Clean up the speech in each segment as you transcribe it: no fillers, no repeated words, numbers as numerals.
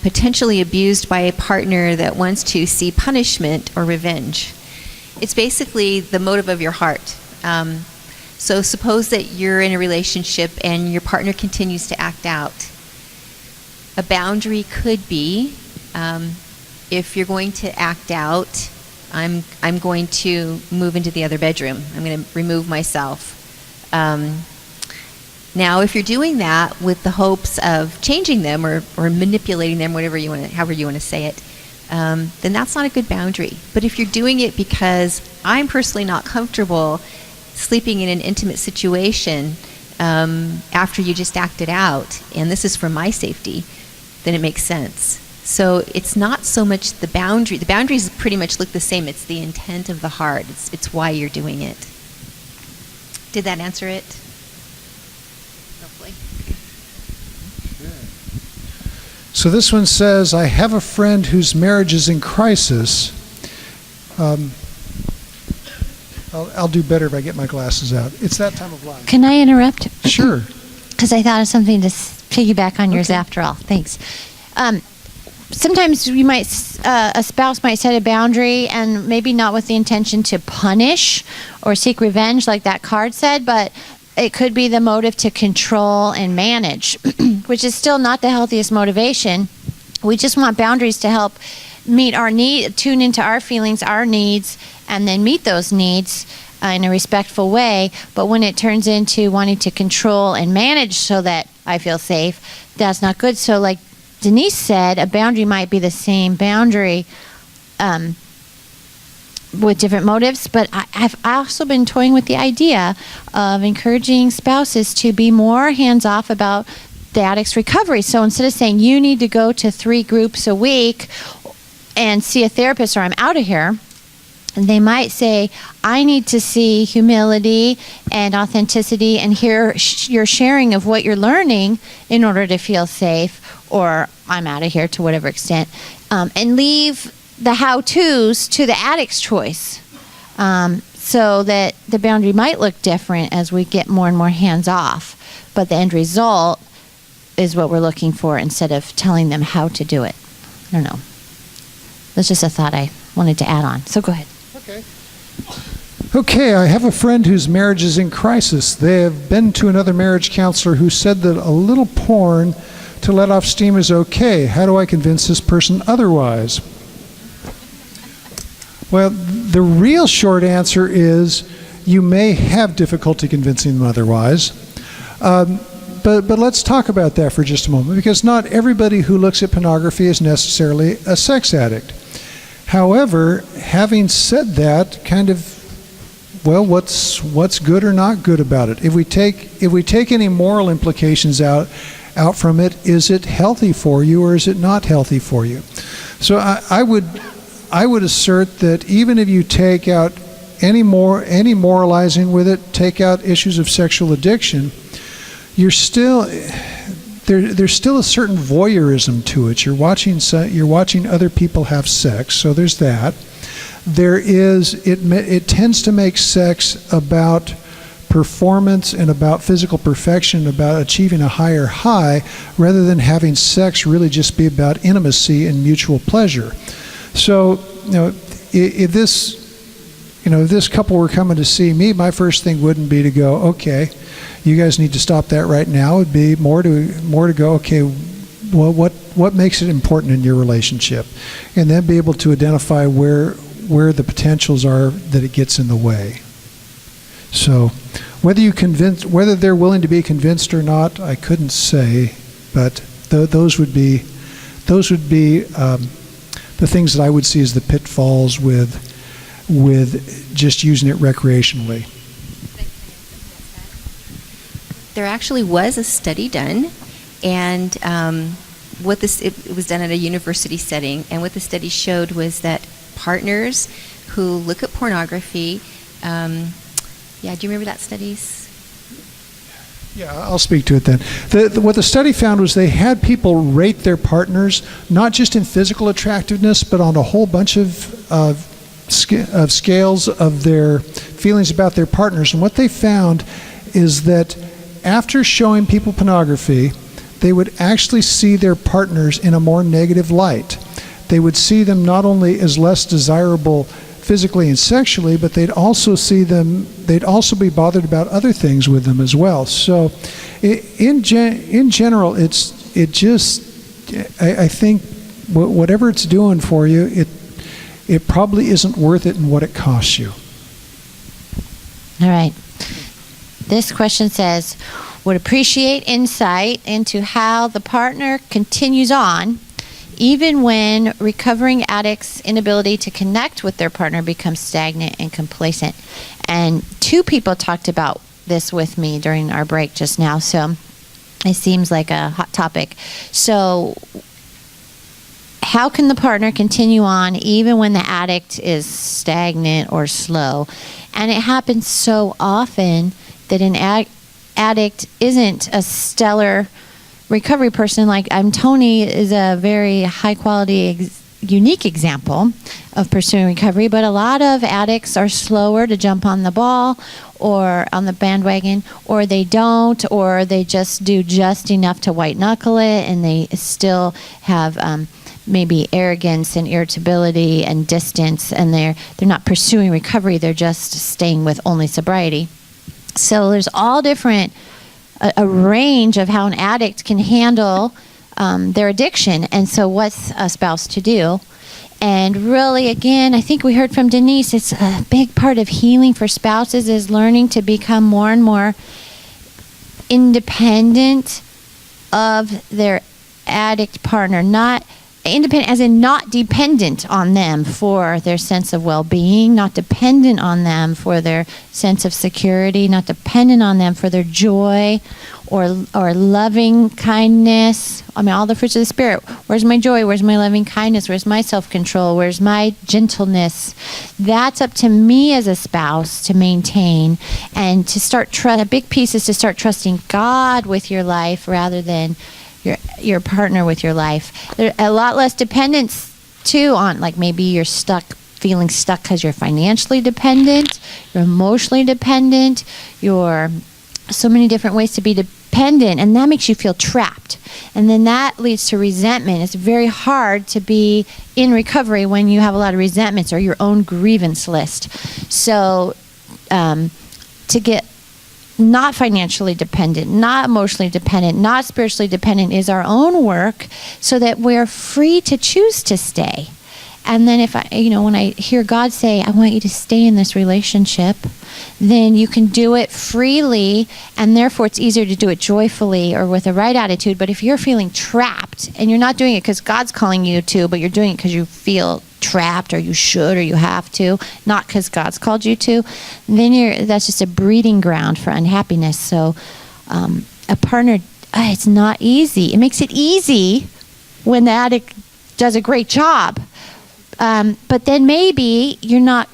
potentially abused by a partner that wants to see punishment or revenge. It's basically the motive of your heart. So suppose that you're in a relationship and your partner continues to act out. A boundary could be, if you're going to act out, I'm going to move into the other bedroom. I'm going to remove myself. Now, if you're doing that with the hopes of changing them or manipulating them, however you want to say it, then that's not a good boundary. But if you're doing it because I'm personally not comfortable sleeping in an intimate situation after you just acted out, and this is for my safety, then it makes sense. So it's not so much the boundary. The boundaries pretty much look the same. It's the intent of the heart. It's why you're doing it. Did that answer it? Hopefully. So this one says, I have a friend whose marriage is in crisis. I'll do better if I get my glasses out. It's that time of life. Can I interrupt? Sure. Because I thought of something to piggyback on yours after all. Thanks. Sometimes you might, a spouse might set a boundary, and maybe not with the intention to punish or seek revenge, like that card said, but it could be the motive to control and manage, which is still not the healthiest motivation. We just want boundaries to help meet our need, tune into our feelings, our needs, and then meet those needs in a respectful way. But when it turns into wanting to control and manage so that I feel safe, that's not good. So like Denise said, a boundary might be the same boundary with different motives, but I've also been toying with the idea of encouraging spouses to be more hands-off about the addict's recovery. So instead of saying, you need to go to 3 groups a week and see a therapist or I'm out of here, and they might say, I need to see humility and authenticity and hear your sharing of what you're learning in order to feel safe, or I'm out of here to whatever extent, and leave the how-tos to the addict's choice, so that the boundary might look different as we get more and more hands-off, but the end result is what we're looking for instead of telling them how to do it. I don't know. That's just a thought I wanted to add on. So go ahead. Okay, I have a friend whose marriage is in crisis. They have been to another marriage counselor who said that a little porn to let off steam is okay. How do I convince this person otherwise? Well, the real short answer is you may have difficulty convincing them otherwise. But let's talk about that for just a moment, because not everybody who looks at pornography is necessarily a sex addict. However, having said that, kind of, well, what's good or not good about it? If we take any moral implications out from it, is it healthy for you or is it not healthy for you? So I would assert that even if you take out any moralizing with it, take out issues of sexual addiction, there's still a certain voyeurism to it. You're watching other people have sex, so there's that. It tends to make sex about performance and about physical perfection, about achieving a higher high, rather than having sex really just be about intimacy and mutual pleasure. So, if this couple were coming to see me, my first thing wouldn't be to go, okay, you guys need to stop that right now. It'd be more to go, okay, well, what makes it important in your relationship, and then be able to identify where the potentials are that it gets in the way. So, whether they're willing to be convinced or not, I couldn't say, but those would be the things that I would see as the pitfalls with just using it recreationally. There actually was a study done, and it was done at a university setting, and what the study showed was that partners who look at pornography, do you remember that studies? Yeah, I'll speak to it then. What the study found was they had people rate their partners not just in physical attractiveness, but on a whole bunch of scales of their feelings about their partners. And what they found is that after showing people pornography, they would actually see their partners in a more negative light. They would see them not only as less desirable physically and sexually, but they'd also be bothered about other things with them as well. So in general, I think whatever it's doing for you, it probably isn't worth it in what it costs you. All right. This question says, would appreciate insight into how the partner continues on even when recovering addicts' inability to connect with their partner becomes stagnant and complacent. And 2 people talked about this with me during our break just now, so it seems like a hot topic. So how can the partner continue on even when the addict is stagnant or slow? And it happens so often that an addict isn't a stellar recovery person. Like Tony is a very high quality, unique example of pursuing recovery, but a lot of addicts are slower to jump on the ball or on the bandwagon, or they don't, or they just do just enough to white knuckle it, and they still have maybe arrogance and irritability and distance, and they're not pursuing recovery, they're just staying with only sobriety. So there's all different a range of how an addict can handle their addiction. And so what's a spouse to do? And really, again, I think we heard from Denise, it's a big part of healing for spouses is learning to become more and more independent of their addict partner. Not independent as in not dependent on them for their sense of well-being, not dependent on them for their sense of security, not dependent on them for their joy or loving kindness. I mean, all the fruits of the Spirit. Where's my joy? Where's my loving kindness? Where's my self-control? Where's my gentleness? That's up to me as a spouse to maintain and to start a big piece is to start trusting God with your life rather than your partner with your life. There's a lot less dependence too on, like, maybe you're feeling stuck because you're financially dependent, you're emotionally dependent, you're so many different ways to be dependent, and that makes you feel trapped. And then that leads to resentment. It's very hard to be in recovery when you have a lot of resentments or your own grievance list. So to get not financially dependent, not emotionally dependent, not spiritually dependent is our own work so that we're free to choose to stay. And then when I hear God say, I want you to stay in this relationship, then you can do it freely, and therefore it's easier to do it joyfully or with the right attitude. But if you're feeling trapped and you're not doing it because God's calling you to, but you're doing it because you feel trapped or you should or you have to, not because God's called you to, then that's just a breeding ground for unhappiness. So a partner, it's not easy. It makes it easy when the addict does a great job. But then maybe you're not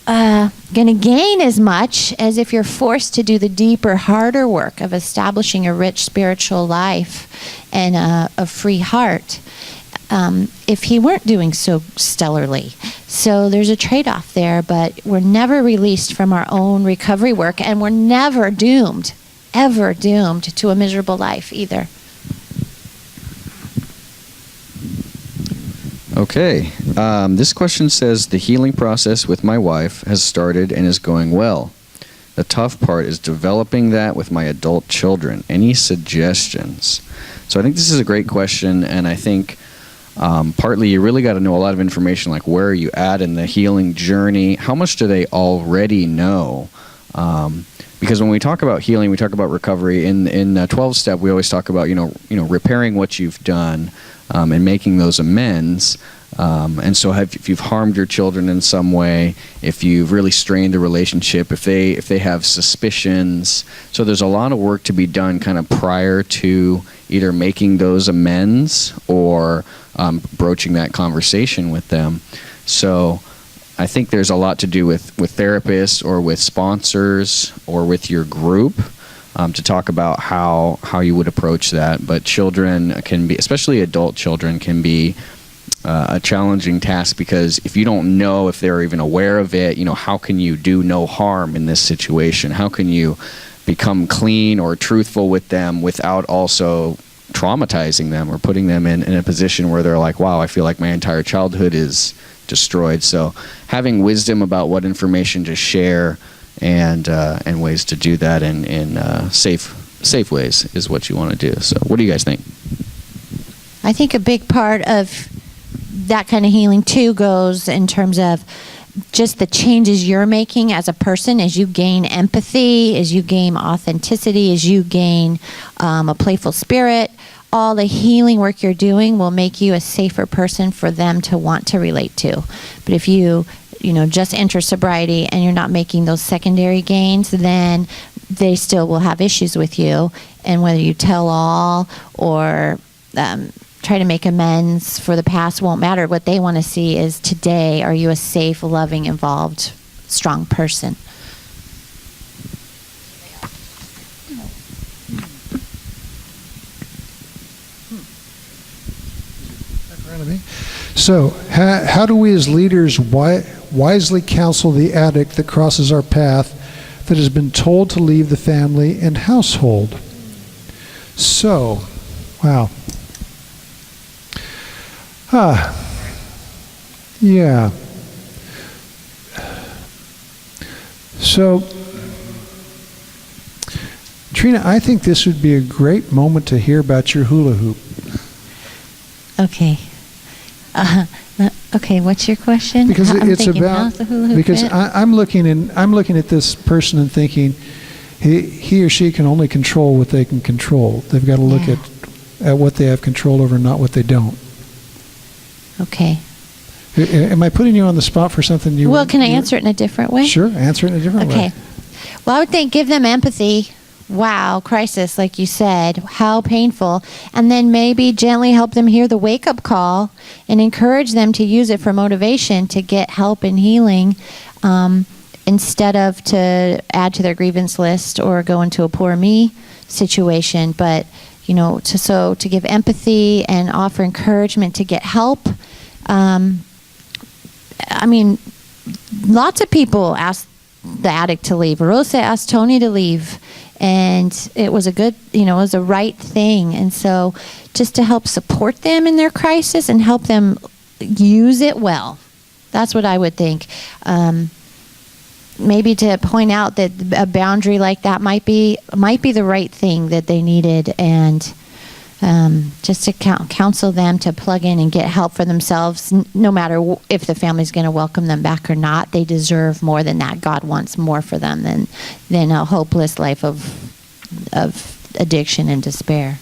going to gain as much as if you're forced to do the deeper, harder work of establishing a rich spiritual life and a free heart if he weren't doing so stellarly. So there's a trade-off there, but we're never released from our own recovery work, and we're never doomed, ever doomed to a miserable life either. Okay, this question says, the healing process with my wife has started and is going well. The tough part is developing that with my adult children. Any suggestions? So I think this is a great question, and I think partly you really got to know a lot of information, like where are you at in the healing journey? How much do they already know? Because when we talk about healing, we talk about recovery. In 12-step, we always talk about repairing what you've done. And making those amends. And so if you've harmed your children in some way, if you've really strained the relationship, if they have suspicions. So there's a lot of work to be done kind of prior to either making those amends or broaching that conversation with them. So I think there's a lot to do with therapists or with sponsors or with your group. To talk about how you would approach that. But children can be, especially adult children, can be a challenging task, because if you don't know if they're even aware of it, how can you do no harm in this situation? How can you become clean or truthful with them without also traumatizing them or putting them in a position where they're like, wow, I feel like my entire childhood is destroyed. So having wisdom about what information to share and ways to do that in safe ways is what you want to do. So what do you guys think? I think a big part of that kind of healing too goes in terms of just the changes you're making as a person, as you gain empathy, as you gain authenticity, as you gain a playful spirit. All the healing work you're doing will make you a safer person for them to want to relate to. But if you just enter sobriety and you're not making those secondary gains, then they still will have issues with you. And whether you tell all or try to make amends for the past won't matter. What they want to see is today, are you a safe, loving, involved, strong person? So, how do we as leaders wisely counsel the addict that crosses our path that has been told to leave the family and household? So, wow. Yeah. So, Trina, I think this would be a great moment to hear about your hula hoop. Okay. Okay, what's your question? Because I'm it's thinking, about, how's the hula hoop because fit? I'm looking at this person and thinking he or she can only control what they can control. They've got to look at what they have control over, not what they don't. Okay. Am I putting you on the spot for something you? Well, can I answer it in a different way? Sure, answer it in a different way. Okay. Well, I would think give them empathy. Wow, crisis, like you said, how painful. And then maybe gently help them hear the wake-up call and encourage them to use it for motivation to get help and healing instead of to add to their grievance list or go into a poor me situation. But, to give empathy and offer encouragement to get help. Lots of people asked the addict to leave. Rosa asked Tony to leave. And it was it was a right thing. And so just to help support them in their crisis and help them use it well. That's what I would think. Maybe to point out that a boundary like that might be the right thing that they needed, and just to counsel them to plug in and get help for themselves, no matter if the family's going to welcome them back or not. They deserve more than that. God wants more for them than a hopeless life of addiction and despair.